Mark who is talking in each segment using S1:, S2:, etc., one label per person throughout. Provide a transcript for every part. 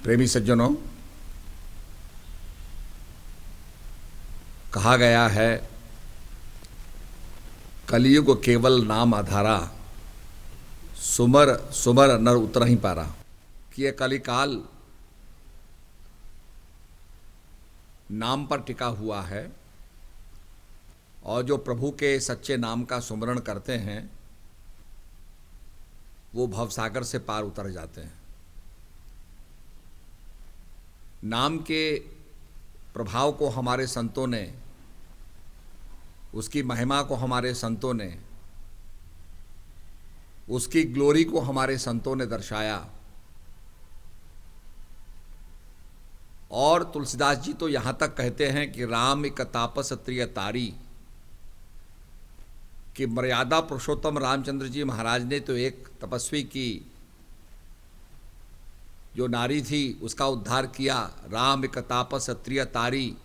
S1: प्रेमी सज्जनों, कहा गया है कलयुग केवल नाम आधारा, सुमर सुमर नर उतर ही पारा। कि यह कलिकाल नाम पर टिका हुआ है और जो प्रभु के सच्चे नाम का सुमरण करते हैं वो भवसागर से पार उतर जाते हैं। नाम के प्रभाव को हमारे संतों ने, उसकी महिमा को हमारे संतों ने, उसकी ग्लोरी को हमारे संतों ने दर्शाया। और तुलसीदास जी तो यहाँ तक कहते हैं कि राम एक तापस त्रिय तारी, कि मर्यादा पुरुषोत्तम रामचंद्र जी महाराज ने तो एक तपस्वी की जो नारी थी उसका उद्धार किया। राम एक तापस त्रिय तारी,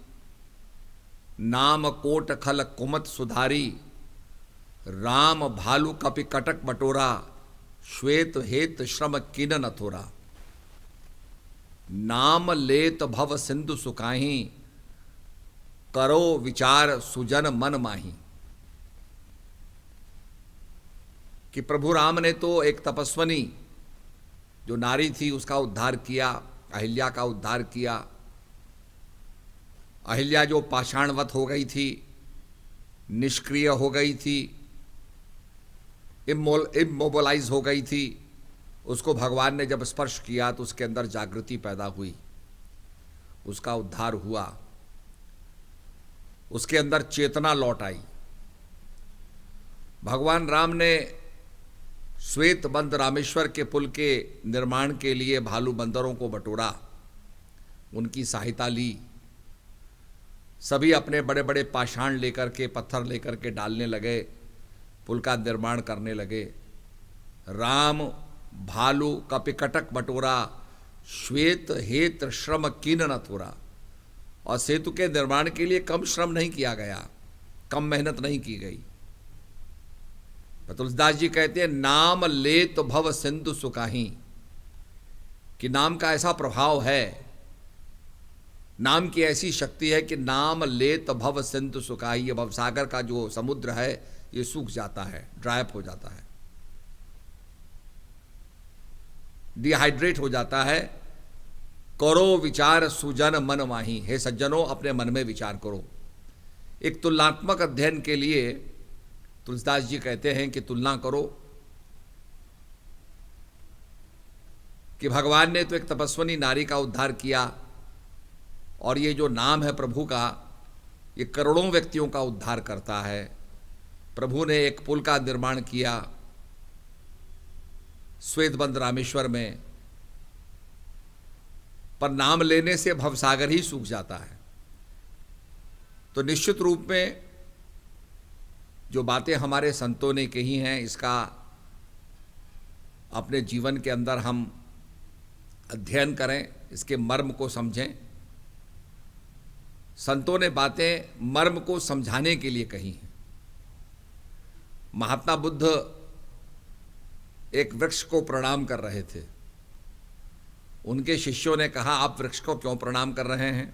S1: नाम कोट खल कुमत सुधारी, राम भालू कपि कटक बटोरा, श्वेत हेत श्रम किन न थोरा। नाम लेत भव सिंधु सुकाही, करो विचार सुजन मन माही। कि प्रभु राम ने तो एक तपस्विनी जो नारी थी उसका उद्धार किया, अहिल्या का उद्धार किया। अहिल्या जो पाषाणवत हो गई थी, निष्क्रिय हो गई थी, इमोबलाइज हो गई थी, उसको भगवान ने जब स्पर्श किया तो उसके अंदर जागृति पैदा हुई, उसका उद्धार हुआ, उसके अंदर चेतना लौट आई। भगवान राम ने श्वेत बंद रामेश्वर के पुल के निर्माण के लिए भालू बंदरों को बटोरा, उनकी सहायता ली। सभी अपने बड़े बड़े पाषाण लेकर के, पत्थर लेकर के डालने लगे, पुल का निर्माण करने लगे। राम भालू कपिकटक बटोरा, श्वेत हेत श्रम कीन न थोरा। और सेतु के निर्माण के लिए कम श्रम नहीं किया गया, कम मेहनत नहीं की गई। तुलसीदास जी कहते हैं नाम लेत भव सिंधु सुकाही, कि नाम का ऐसा प्रभाव है, नाम की ऐसी शक्ति है कि नाम लेत भव सिंधु सुकाही। ये भवसागर का जो समुद्र है ये सूख जाता है, ड्राइअप हो जाता है, डिहाइड्रेट हो जाता है। करो विचार सुजन मन माही। हे सज्जनों, अपने मन में विचार करो। एक तुलनात्मक अध्ययन के लिए तुलसीदास जी कहते हैं कि तुलना करो कि भगवान ने तो एक तपस्विनी नारी का उद्धार किया और ये जो नाम है प्रभु का, ये करोड़ों व्यक्तियों का उद्धार करता है। प्रभु ने एक पुल का निर्माण किया श्वेतबंद रामेश्वर में, पर नाम लेने से भवसागर ही सूख जाता है। तो निश्चित रूप में जो बातें हमारे संतों ने कही हैं, इसका अपने जीवन के अंदर हम अध्ययन करें, इसके मर्म को समझें। संतों ने बातें मर्म को समझाने के लिए कही हैं। महात्मा बुद्ध एक वृक्ष को प्रणाम कर रहे थे। उनके शिष्यों ने कहा, आप वृक्ष को क्यों प्रणाम कर रहे हैं?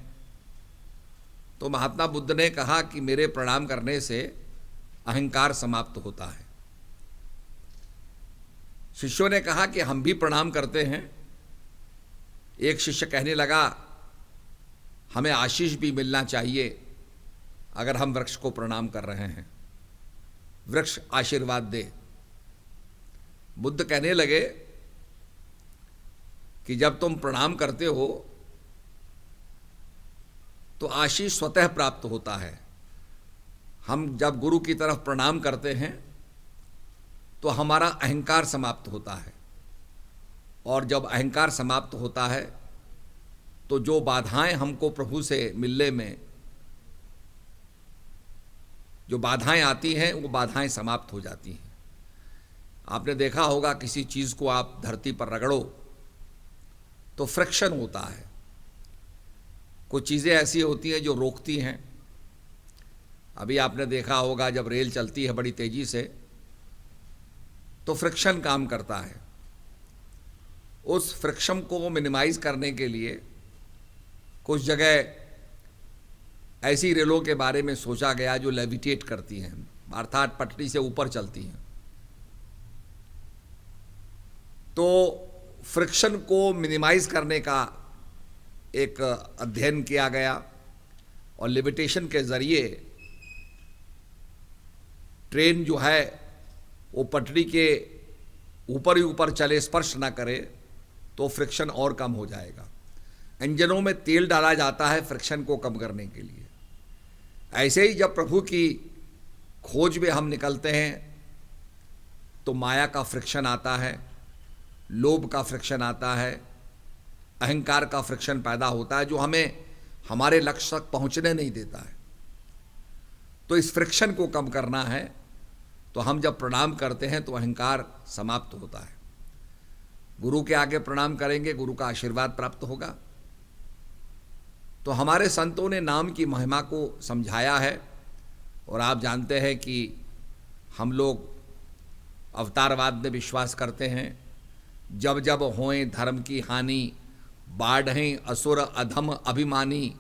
S1: तो महात्मा बुद्ध ने कहा कि मेरे प्रणाम करने से अहंकार समाप्त होता है। शिष्यों ने कहा कि हम भी प्रणाम करते हैं। एक शिष्य कहने लगा, हमें आशीष भी मिलना चाहिए अगर हम वृक्ष को प्रणाम कर रहे हैं, वृक्ष आशीर्वाद दे। बुद्ध कहने लगे कि जब तुम प्रणाम करते हो तो आशीष स्वतः प्राप्त होता है। हम जब गुरु की तरफ प्रणाम करते हैं तो हमारा अहंकार समाप्त होता है, और जब अहंकार समाप्त होता है तो जो बाधाएं हमको प्रभु से मिलने में जो बाधाएं आती हैं वो बाधाएं समाप्त हो जाती हैं। आपने देखा होगा किसी चीज़ को आप धरती पर रगड़ो तो फ्रिक्शन होता है, कुछ चीज़ें ऐसी होती हैं जो रोकती हैं। अभी आपने देखा होगा जब रेल चलती है बड़ी तेज़ी से तो फ्रिक्शन काम करता है, उस फ्रिक्शन को मिनिमाइज करने के लिए कुछ जगह ऐसी रेलों के बारे में सोचा गया जो लेविटेट करती हैं, अर्थात पटरी से ऊपर चलती हैं। तो फ्रिक्शन को मिनिमाइज करने का एक अध्ययन किया गया और लेविटेशन के जरिए ट्रेन जो है वो पटरी के ऊपर ही ऊपर चले, स्पर्श ना करे, तो फ्रिक्शन और कम हो जाएगा। इंजनों में तेल डाला जाता है फ्रिक्शन को कम करने के लिए। ऐसे ही जब प्रभु की खोज में हम निकलते हैं तो माया का फ्रिक्शन आता है, लोभ का फ्रिक्शन आता है, अहंकार का फ्रिक्शन पैदा होता है जो हमें हमारे लक्ष्य तक पहुंचने नहीं देता है। तो इस फ्रिक्शन को कम करना है तो हम जब प्रणाम करते हैं तो अहंकार समाप्त होता है। गुरु के आगे प्रणाम करेंगे, गुरु का आशीर्वाद प्राप्त होगा। तो हमारे संतों ने नाम की महिमा को समझाया है। और आप जानते हैं कि हम लोग अवतारवाद में विश्वास करते हैं। जब जब होए धर्म की हानि, बाढ़ें असुर अधम अभिमानी,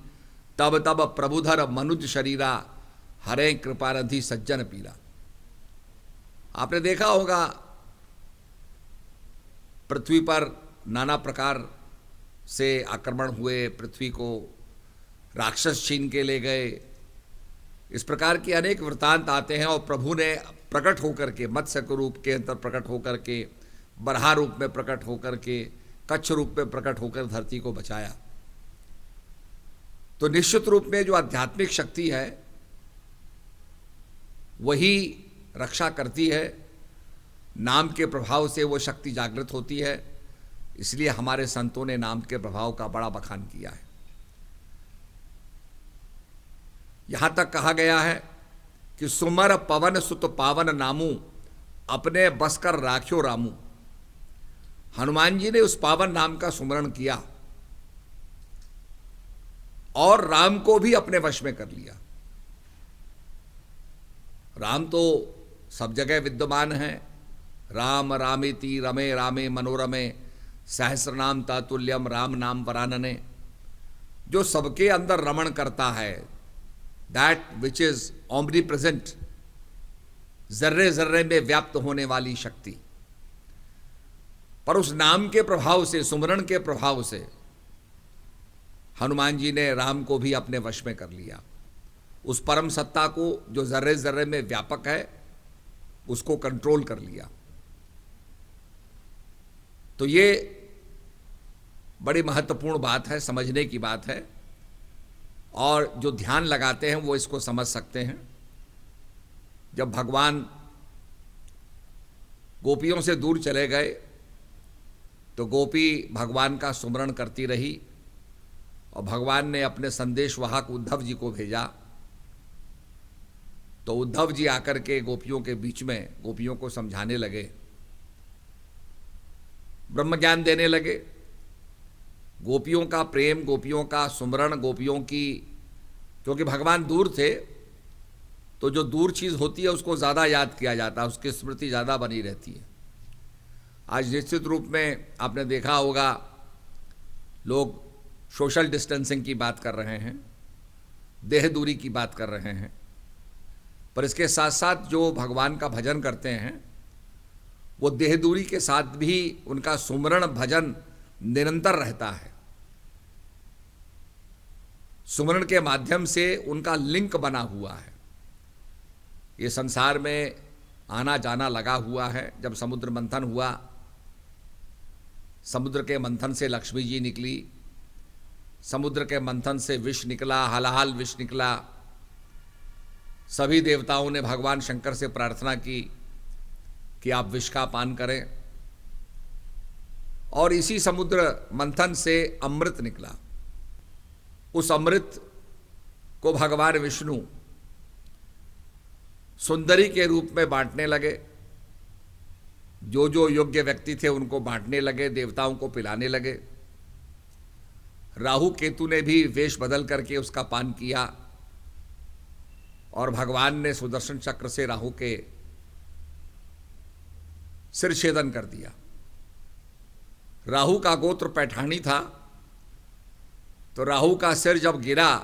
S1: तब तब प्रभुधर मनुज शरीरा, हरे कृपानिधि सज्जन पीरा। आपने देखा होगा पृथ्वी पर नाना प्रकार से आक्रमण हुए, पृथ्वी को राक्षस छीन के ले गए। इस प्रकार के अनेक वृत्तांत आते हैं और प्रभु ने प्रकट होकर के, मत्स्य के रूप के अंदर प्रकट होकर के, बरहा रूप में प्रकट होकर के, कच्छ रूप में प्रकट होकर धरती को बचाया। तो निश्चित रूप में जो आध्यात्मिक शक्ति है वही रक्षा करती है। नाम के प्रभाव से वो शक्ति जागृत होती है। इसलिए हमारे संतों ने नाम के प्रभाव का बड़ा बखान किया है। यहां तक कहा गया है कि सुमर पवन सुत पावन नामू, अपने बस कर राख्यो रामू। हनुमान जी ने उस पावन नाम का सुमरण किया और राम को भी अपने वश में कर लिया। राम तो सब जगह विद्यमान है। राम रामेति रमे रामे मनोरमे, सहस्र नाम तातुल्यम राम नाम वरानने। जो सबके अंदर रमण करता है, दैट विच इज ऑम्नी प्रेजेंट, जर्रे जर्रे में व्याप्त होने वाली शक्ति। पर उस नाम के प्रभाव से, सुमरण के प्रभाव से हनुमान जी ने राम को भी अपने वश में कर लिया। उस परम सत्ता को जो जर्रे जर्रे में व्यापक है उसको कंट्रोल कर लिया। तो ये बड़ी महत्वपूर्ण बात है, समझने की बात है। और जो ध्यान लगाते हैं वो इसको समझ सकते हैं। जब भगवान गोपियों से दूर चले गए तो गोपी भगवान का सुमरण करती रही और भगवान ने अपने संदेशवाहक उद्धव जी को भेजा। तो उद्धव जी आकर के गोपियों के बीच में गोपियों को समझाने लगे, ब्रह्म ज्ञान देने लगे। गोपियों का प्रेम, गोपियों का सुमरण, गोपियों की, क्योंकि भगवान दूर थे तो जो दूर चीज़ होती है उसको ज़्यादा याद किया जाता है, उसकी स्मृति ज़्यादा बनी रहती है। आज निश्चित रूप में आपने देखा होगा लोग सोशल डिस्टेंसिंग की बात कर रहे हैं, देह दूरी की बात कर रहे हैं, पर इसके साथ साथ जो भगवान का भजन करते हैं वो देह दूरी के साथ भी उनका सुमरण भजन निरंतर रहता है। सुमरण के माध्यम से उनका लिंक बना हुआ है। ये संसार में आना जाना लगा हुआ है। जब समुद्र मंथन हुआ, समुद्र के मंथन से लक्ष्मी जी निकली, समुद्र के मंथन से विष निकला, हलाहल विष निकला। सभी देवताओं ने भगवान शंकर से प्रार्थना की कि आप विष का पान करें, और इसी समुद्र मंथन से अमृत निकला। उस अमृत को भगवान विष्णु सुंदरी के रूप में बांटने लगे। जो जो योग्य व्यक्ति थे उनको बांटने लगे, देवताओं को पिलाने लगे। राहु केतु ने भी वेश बदल करके उसका पान किया और भगवान ने सुदर्शन चक्र से राहु के सिर छेदन कर दिया। राहु का गोत्र पैठानी था, तो राहु का सिर जब गिरा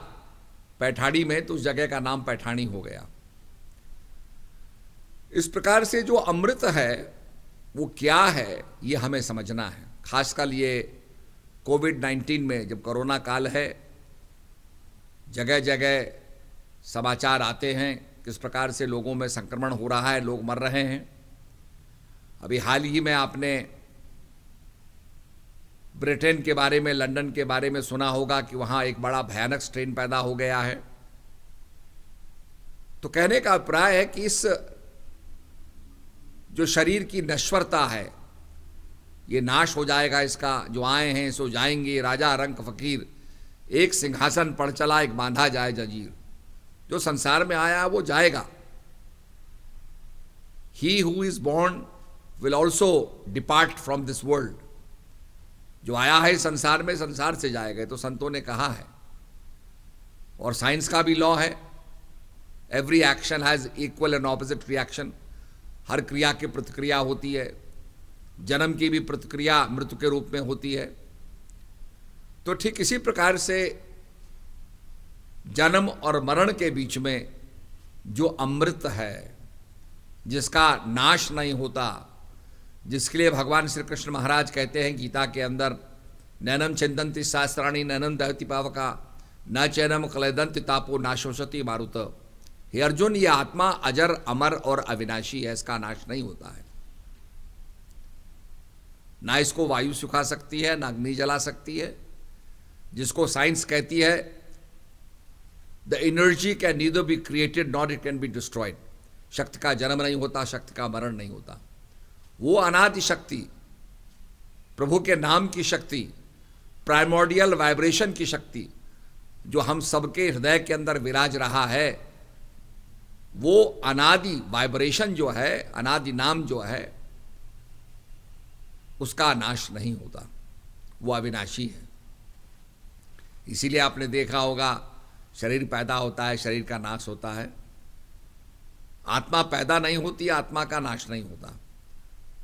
S1: पैठानी में तो उस जगह का नाम पैठानी हो गया। इस प्रकार से जो अमृत है वो क्या है ये हमें समझना है। खासकर ये कोविड-19 में जब कोरोना काल है, जगह जगह समाचार आते हैं किस प्रकार से लोगों में संक्रमण हो रहा है, लोग मर रहे हैं। अभी हाल ही में आपने ब्रिटेन के बारे में, लंदन के बारे में सुना होगा कि वहाँ एक बड़ा भयानक स्ट्रेन पैदा हो गया है। तो कहने का अभिप्राय है कि इस जो शरीर की नश्वरता है ये नाश हो जाएगा, इसका जो आए हैं सो जाएंगे, राजा रंक फकीर, एक सिंहासन पर चला एक बांधा जाए जंजीर। जो संसार में आया वो जाएगा। He who is born will also depart from this world. जो आया है संसार में, संसार से जाएगा, तो संतों ने कहा है। और साइंस का भी लॉ है, every action has equal and opposite reaction. हर क्रिया की प्रतिक्रिया होती है, जन्म की भी प्रतिक्रिया मृत्यु के रूप में होती है। तो ठीक इसी प्रकार से जन्म और मरण के बीच में जो अमृत है, जिसका नाश नहीं होता, जिसके लिए भगवान श्री कृष्ण महाराज कहते हैं गीता के अंदर, नैनम चिंतन्ति शास्त्राणि नैनम दहति पावका न चैनम क्लेदन्ति तापो नाशोषति मारुत। हे अर्जुन, ये आत्मा अजर अमर और अविनाशी है, इसका नाश नहीं होता है। ना इसको वायु सुखा सकती है, ना अग्नि जला सकती है। जिसको साइंस कहती है the energy can neither be created not it can be destroyed. शक्ति का जन्म नहीं होता, शक्ति का मरण नहीं होता। वो अनादि शक्ति, प्रभु के नाम की शक्ति, प्राइमोर्डियल वाइब्रेशन की शक्ति जो हम सबके हृदय के अंदर विराज रहा है, वो अनादि वाइब्रेशन जो है, अनादि नाम जो है, उसका नाश नहीं होता, वो अविनाशी है। इसीलिए आपने देखा होगा शरीर पैदा होता है, शरीर का नाश होता है। आत्मा पैदा नहीं होती, आत्मा का नाश नहीं होता।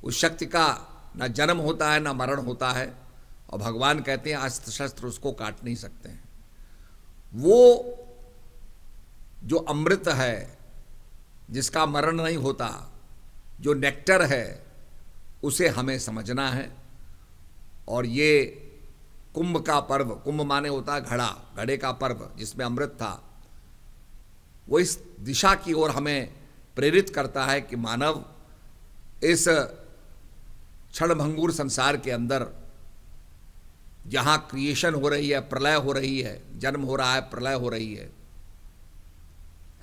S1: उस शक्ति का न जन्म होता है न मरण होता है। और भगवान कहते हैं अस्त्र शस्त्र उसको काट नहीं सकते हैं। वो जो अमृत है, जिसका मरण नहीं होता, जो नेक्टर है, उसे हमें समझना है। और ये कुंभ का पर्व, कुंभ माने होता है घड़ा, घड़े का पर्व जिसमें अमृत था, वो इस दिशा की ओर हमें प्रेरित करता है कि मानव इस क्षणभंगुर संसार के अंदर, जहाँ क्रिएशन हो रही है, प्रलय हो रही है, जन्म हो रहा है, प्रलय हो रही है,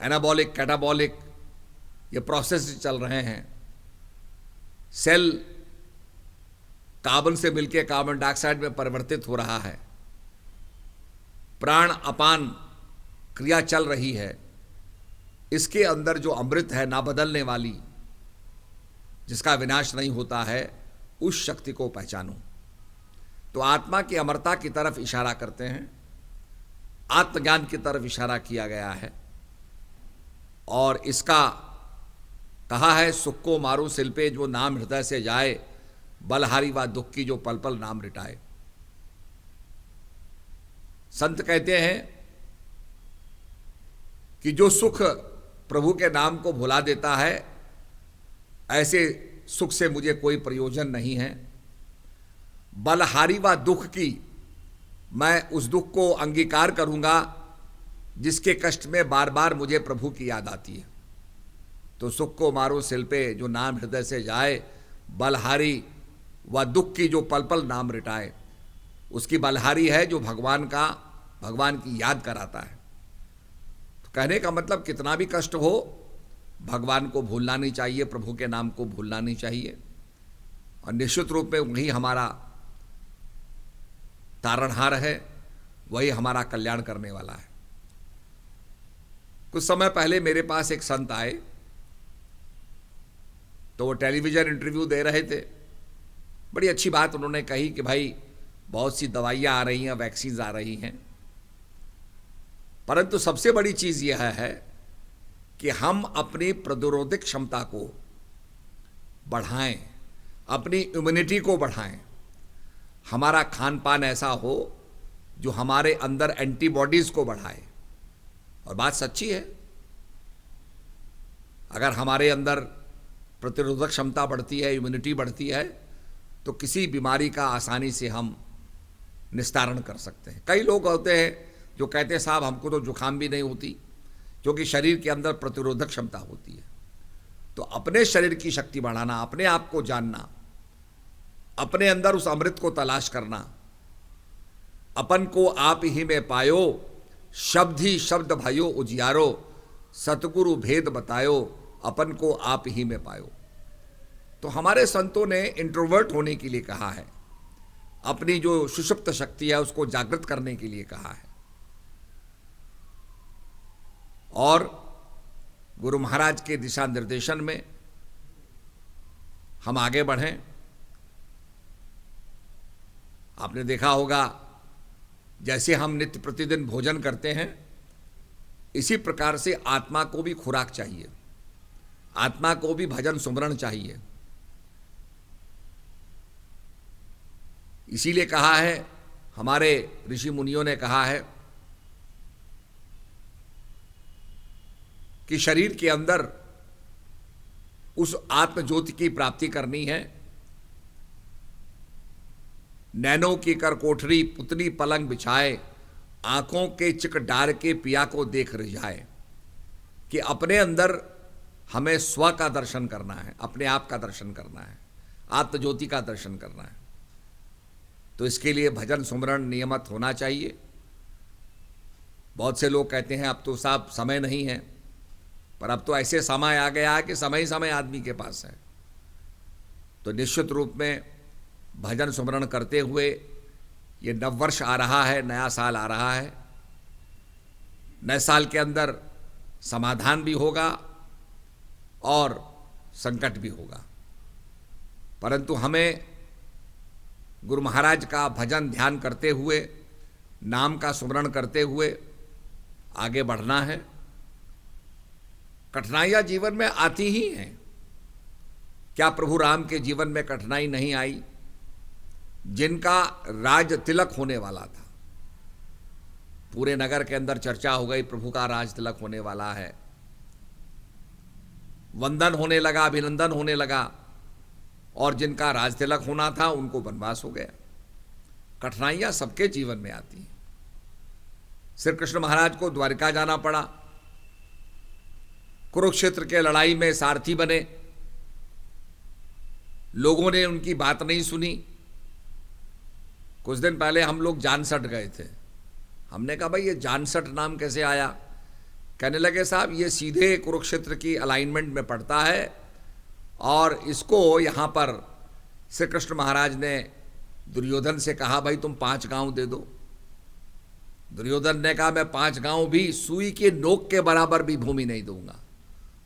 S1: एनाबॉलिक कैटाबॉलिक ये प्रोसेस चल रहे हैं। सेल कार्बन से मिलकर कार्बन डाइऑक्साइड में परिवर्तित हो रहा है, प्राण अपान क्रिया चल रही है। इसके अंदर जो अमृत है, ना बदलने वाली, जिसका विनाश नहीं होता है, उस शक्ति को पहचानो। तो आत्मा की अमरता की तरफ इशारा करते हैं, आत्मज्ञान की तरफ इशारा किया गया है। और इसका कहा है, सुख को मारो शिल्पे जो नाम हृदय से जाए, बलहारी व दुख की जो पल पल नाम रिटाए। संत कहते हैं कि जो सुख प्रभु के नाम को भुला देता है, ऐसे सुख से मुझे कोई प्रयोजन नहीं है। बलहारी व दुख की, मैं उस दुख को अंगीकार करूंगा जिसके कष्ट में बार बार मुझे प्रभु की याद आती है। तो सुख को मारो शिल्पे जो नाम हृदय से जाए, बलहारी व दुख की जो पल पल नाम रिटाए। उसकी बलहारी है जो भगवान की याद कराता है। तो कहने का मतलब कितना भी कष्ट हो, भगवान को भूलना नहीं चाहिए, प्रभु के नाम को भूलना नहीं चाहिए। और निश्चित रूप में वही हमारा तारणहार है, वही हमारा कल्याण करने वाला है। कुछ समय पहले मेरे पास एक संत आए, तो वो टेलीविजन इंटरव्यू दे रहे थे। बड़ी अच्छी बात उन्होंने कही कि भाई बहुत सी दवाइयाँ आ रही हैं, वैक्सीन आ रही हैं, परंतु सबसे बड़ी चीज़ यह है कि हम अपनी प्रतिरोधक क्षमता को बढ़ाएं, अपनी इम्यूनिटी को बढ़ाएं। हमारा खान पान ऐसा हो जो हमारे अंदर एंटीबॉडीज को बढ़ाए। और बात सच्ची है, अगर हमारे अंदर प्रतिरोधक क्षमता बढ़ती है, इम्यूनिटी बढ़ती है, तो किसी बीमारी का आसानी से हम निस्तारण कर सकते हैं। कई लोग होते हैं जो कहते हैं साहब हमको तो जुकाम भी नहीं होती, क्योंकि शरीर के अंदर प्रतिरोधक क्षमता होती है। तो अपने शरीर की शक्ति बढ़ाना, अपने आप को जानना, अपने अंदर उस अमृत को तलाश करना। अपन को आप ही में पायो, शब्द ही शब्द भयो उजियारो, सतगुरु भेद बतायो, अपन को आप ही में पायो। तो हमारे संतों ने इंट्रोवर्ट होने के लिए कहा है, अपनी जो सुषुप्त शक्ति है उसको जागृत करने के लिए कहा है। और गुरु महाराज के दिशा निर्देशन में हम आगे बढ़ें। आपने देखा होगा, जैसे हम नित्य प्रतिदिन भोजन करते हैं, इसी प्रकार से आत्मा को भी खुराक चाहिए, आत्मा को भी भजन सुमरण चाहिए। इसीलिए कहा है, हमारे ऋषि मुनियों ने कहा है कि शरीर के अंदर उस आत्म ज्योति की प्राप्ति करनी है। नैनों की कर कोठरी पुतली पलंग बिछाए, आंखों के चिक डार के पिया को देख रिझाए। कि अपने अंदर हमें स्व का दर्शन करना है, अपने आप का दर्शन करना है, आत्म ज्योति का दर्शन करना है। तो इसके लिए भजन सुमरण नियमित होना चाहिए। बहुत से लोग कहते हैं अब तो साहब समय नहीं है, पर अब तो ऐसे समय आ गया है कि समय ही समय आदमी के पास है। तो निश्चित रूप में भजन सुमरण करते हुए, ये नववर्ष आ रहा है, नया साल आ रहा है, नए साल के अंदर समाधान भी होगा और संकट भी होगा। परंतु हमें गुरु महाराज का भजन ध्यान करते हुए, नाम का सुमरण करते हुए आगे बढ़ना है। कठिनाइयाँ जीवन में आती ही हैं। क्या प्रभु राम के जीवन में कठिनाई नहीं आई? जिनका राज तिलक होने वाला था, पूरे नगर के अंदर चर्चा हो गई प्रभु का राज तिलक होने वाला है, वंदन होने लगा, अभिनंदन होने लगा, और जिनका राज तिलक होना था उनको वनवास हो गया। कठिनाइयां सबके जीवन में आती हैं। श्री कृष्ण महाराज को द्वारिका जाना पड़ा, कुरुक्षेत्र के लड़ाई में सारथी बने, लोगों ने उनकी बात नहीं सुनी। कुछ दिन पहले हम लोग जानसठ गए थे, हमने कहा भाई ये जानसठ नाम कैसे आया? कहने लगे साहब ये सीधे कुरुक्षेत्र की अलाइनमेंट में पड़ता है, और इसको यहाँ पर श्री कृष्ण महाराज ने दुर्योधन से कहा भाई तुम 5 गांव दे दो। दुर्योधन ने कहा मैं 5 गांव भी सुई के नोक के बराबर भी भूमि नहीं दूंगा।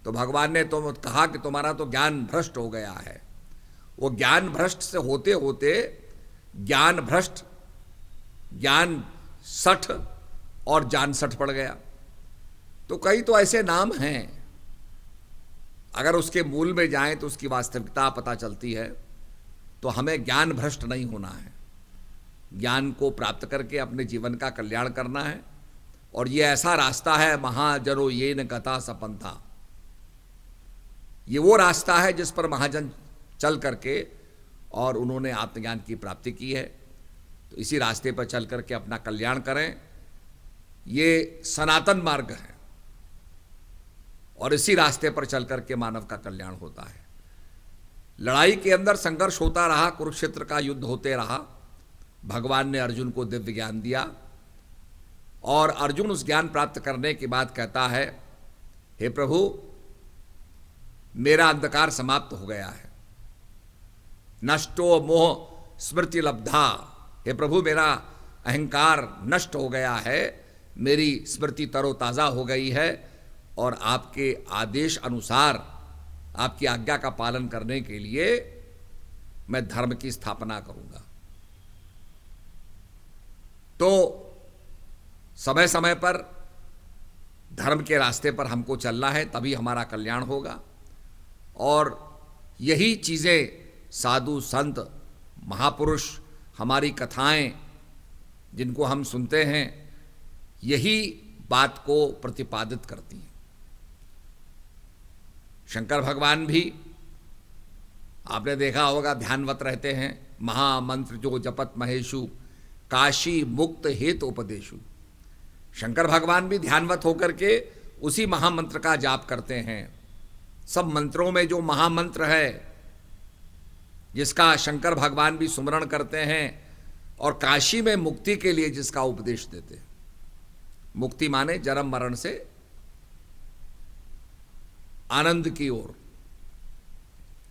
S1: तो भगवान ने तो कहा कि तुम्हारा तो ज्ञान भ्रष्ट हो गया है। वो ज्ञान भ्रष्ट से होते होते ज्ञान भ्रष्ट, ज्ञान सठ और जान सठ पड़ गया। तो कई तो ऐसे नाम हैं, अगर उसके मूल में जाएं तो उसकी वास्तविकता पता चलती है। तो हमें ज्ञान भ्रष्ट नहीं होना है, ज्ञान को प्राप्त करके अपने जीवन का कल्याण करना है। और ये ऐसा रास्ता है, महाजनो ये न गता सपंथा, ये वो रास्ता है जिस पर महाजन चल करके और उन्होंने आत्मज्ञान की प्राप्ति की है। तो इसी रास्ते पर चल करके अपना कल्याण करें, ये सनातन मार्ग है, और इसी रास्ते पर चल करके मानव का कल्याण होता है। लड़ाई के अंदर संघर्ष होता रहा, कुरुक्षेत्र का युद्ध होते रहा। भगवान ने अर्जुन को दिव्य ज्ञान दिया, और अर्जुन उस ज्ञान प्राप्त करने के बाद कहता है, हे प्रभु मेरा अंधकार समाप्त हो गया है, नष्टो मोह स्मृति लब्धा। हे प्रभु मेरा अहंकार नष्ट हो गया है, मेरी स्मृति तरोताज़ा हो गई है, और आपके आदेश अनुसार, आपकी आज्ञा का पालन करने के लिए मैं धर्म की स्थापना करूंगा। तो समय समय पर धर्म के रास्ते पर हमको चलना है, तभी हमारा कल्याण होगा। और यही चीज़ें साधु संत महापुरुष हमारी कथाएं जिनको हम सुनते हैं यही बात को प्रतिपादित करती हैं। शंकर भगवान भी आपने देखा होगा ध्यानवत रहते हैं। महामंत्र जो जपत महेशु काशी मुक्त हेतु उपदेशु। शंकर भगवान भी ध्यानवत होकर के उसी महामंत्र का जाप करते हैं। सब मंत्रों में जो महामंत्र है जिसका शंकर भगवान भी सुमरण करते हैं और काशी में मुक्ति के लिए जिसका उपदेश देते हैं। मुक्ति माने जन्म मरण से आनंद की ओर।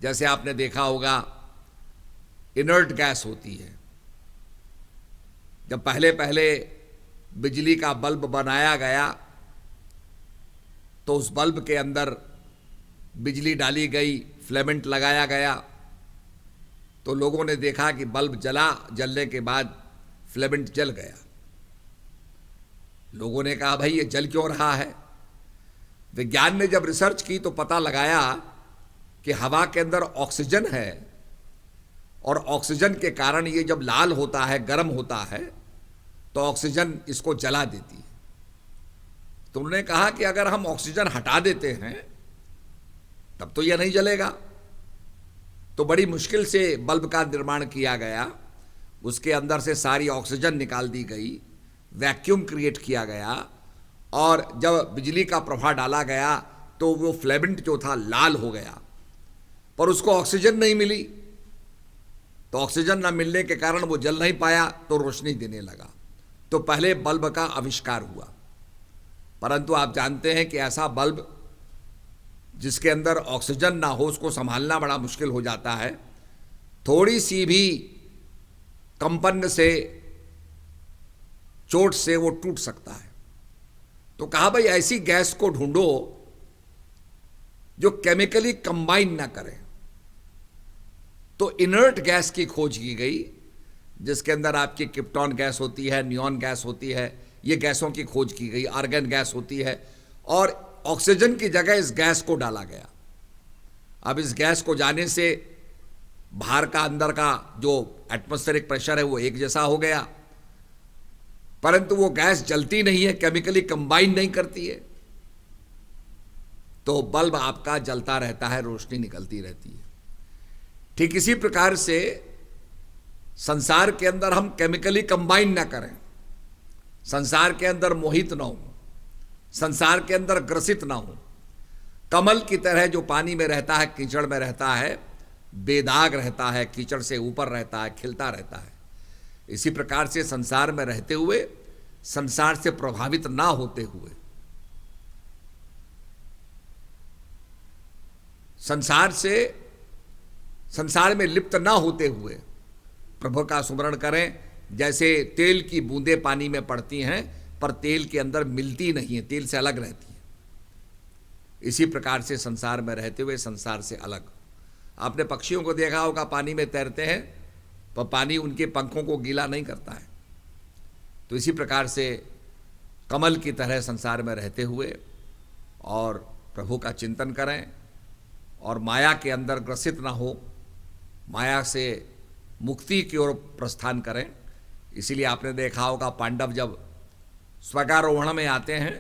S1: जैसे आपने देखा होगा इनर्ट गैस होती है। जब पहले पहले बिजली का बल्ब बनाया गया तो उस बल्ब के अंदर बिजली डाली गई, फिलामेंट लगाया गया, तो लोगों ने देखा कि बल्ब जलने के बाद फिलामेंट जल गया। लोगों ने कहा भाई ये जल क्यों रहा है। विज्ञान ने जब रिसर्च की तो पता लगाया कि हवा के अंदर ऑक्सीजन है और ऑक्सीजन के कारण ये जब लाल होता है, गर्म होता है, तो ऑक्सीजन इसको जला देती है। तो उन्होंने कहा कि अगर हम ऑक्सीजन हटा देते हैं तब तो यह नहीं जलेगा। तो बड़ी मुश्किल से बल्ब का निर्माण किया गया। उसके अंदर से सारी ऑक्सीजन निकाल दी गई, वैक्यूम क्रिएट किया गया और जब बिजली का प्रवाह डाला गया तो वो फिलामेंट जो था लाल हो गया, पर उसको ऑक्सीजन नहीं मिली। तो ऑक्सीजन ना मिलने के कारण वो जल नहीं पाया, तो रोशनी देने लगा। तो पहले बल्ब का आविष्कार हुआ। परंतु आप जानते हैं कि ऐसा बल्ब जिसके अंदर ऑक्सीजन ना हो उसको संभालना बड़ा मुश्किल हो जाता है। थोड़ी सी भी कंपन से, चोट से वो टूट सकता है। तो कहा भाई ऐसी गैस को ढूंढो जो केमिकली कंबाइन ना करे। तो इनर्ट गैस की खोज की गई जिसके अंदर आपकी क्रिप्टॉन गैस होती है, नियॉन गैस होती है। ये गैसों की खोज की गई। आर्गन गैस होती है और ऑक्सीजन की जगह इस गैस को डाला गया। अब इस गैस को जाने से बाहर का अंदर का जो एटमॉस्फेरिक प्रेशर है वो एक जैसा हो गया, परंतु वो गैस जलती नहीं है, केमिकली कंबाइन नहीं करती है। तो बल्ब आपका जलता रहता है, रोशनी निकलती रहती है। ठीक इसी प्रकार से संसार के अंदर हम केमिकली कंबाइन ना करें, संसार के अंदर मोहित ना हो, संसार के अंदर ग्रसित ना हो। कमल की तरह जो पानी में रहता है, कीचड़ में रहता है, बेदाग रहता है, कीचड़ से ऊपर रहता है, खिलता रहता है। इसी प्रकार से संसार में रहते हुए, संसार से प्रभावित ना होते हुए, संसार में लिप्त ना होते हुए प्रभु का स्मरण करें। जैसे तेल की बूंदें पानी में पड़ती हैं पर तेल के अंदर मिलती नहीं है, तेल से अलग रहती है। इसी प्रकार से संसार में रहते हुए संसार से अलग। आपने पक्षियों को देखा होगा पानी में तैरते हैं पर पानी उनके पंखों को गीला नहीं करता है। तो इसी प्रकार से कमल की तरह संसार में रहते हुए और प्रभु का चिंतन करें और माया के अंदर ग्रसित ना हो, माया से मुक्ति की ओर प्रस्थान करें। इसीलिए आपने देखा होगा पांडव जब स्वर्गारोहण में आते हैं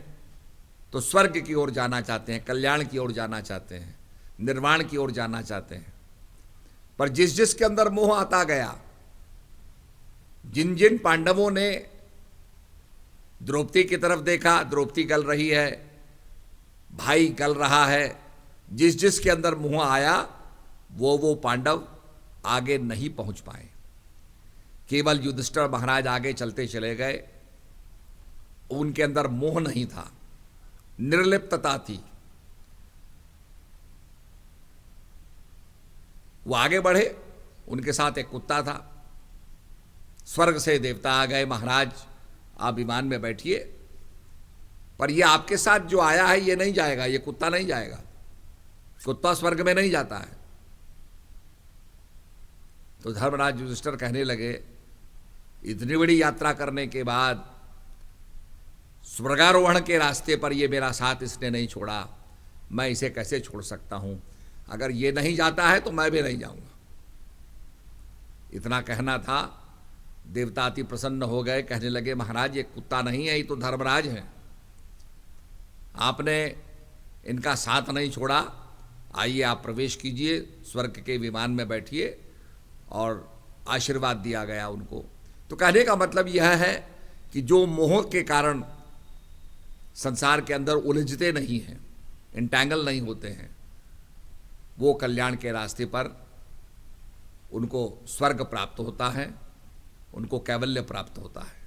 S1: तो स्वर्ग की ओर जाना चाहते हैं, कल्याण की ओर जाना चाहते हैं, निर्वाण की ओर जाना चाहते हैं। पर जिस जिस के अंदर मोह आता गया, जिन जिन पांडवों ने द्रौपदी की तरफ देखा, द्रौपदी गल रही है, भाई गल रहा है, जिस जिस के अंदर मोह आया वो पांडव आगे नहीं पहुंच पाए। केवल युधिष्ठिर महाराज आगे चलते चले गए। उनके अंदर मोह नहीं था, निर्लिप्तता थी। वो आगे बढ़े, उनके साथ एक कुत्ता था। स्वर्ग से देवता आ गए, महाराज आप विमान में बैठिए, पर ये आपके साथ जो आया है ये नहीं जाएगा, ये कुत्ता नहीं जाएगा, कुत्ता स्वर्ग में नहीं जाता है। तो धर्मराज युधिष्ठिर कहने लगे, इतनी बड़ी यात्रा करने के बाद स्वर्गारोहण के रास्ते पर ये मेरा साथ इसने नहीं छोड़ा, मैं इसे कैसे छोड़ सकता हूं? अगर ये नहीं जाता है तो मैं भी नहीं जाऊंगा। इतना कहना था देवता अति प्रसन्न हो गए, कहने लगे महाराज ये कुत्ता नहीं है, ये तो धर्मराज है, आपने इनका साथ नहीं छोड़ा, आइए आप प्रवेश कीजिए, स्वर्ग के विमान में बैठिए। और आशीर्वाद दिया गया उनको। तो कहने का मतलब यह है कि जो मोह के कारण संसार के अंदर उलझते नहीं हैं, इंटैंगल नहीं होते हैं, वो कल्याण के रास्ते पर उनको स्वर्ग प्राप्त होता है, उनको कैवल्य प्राप्त होता है।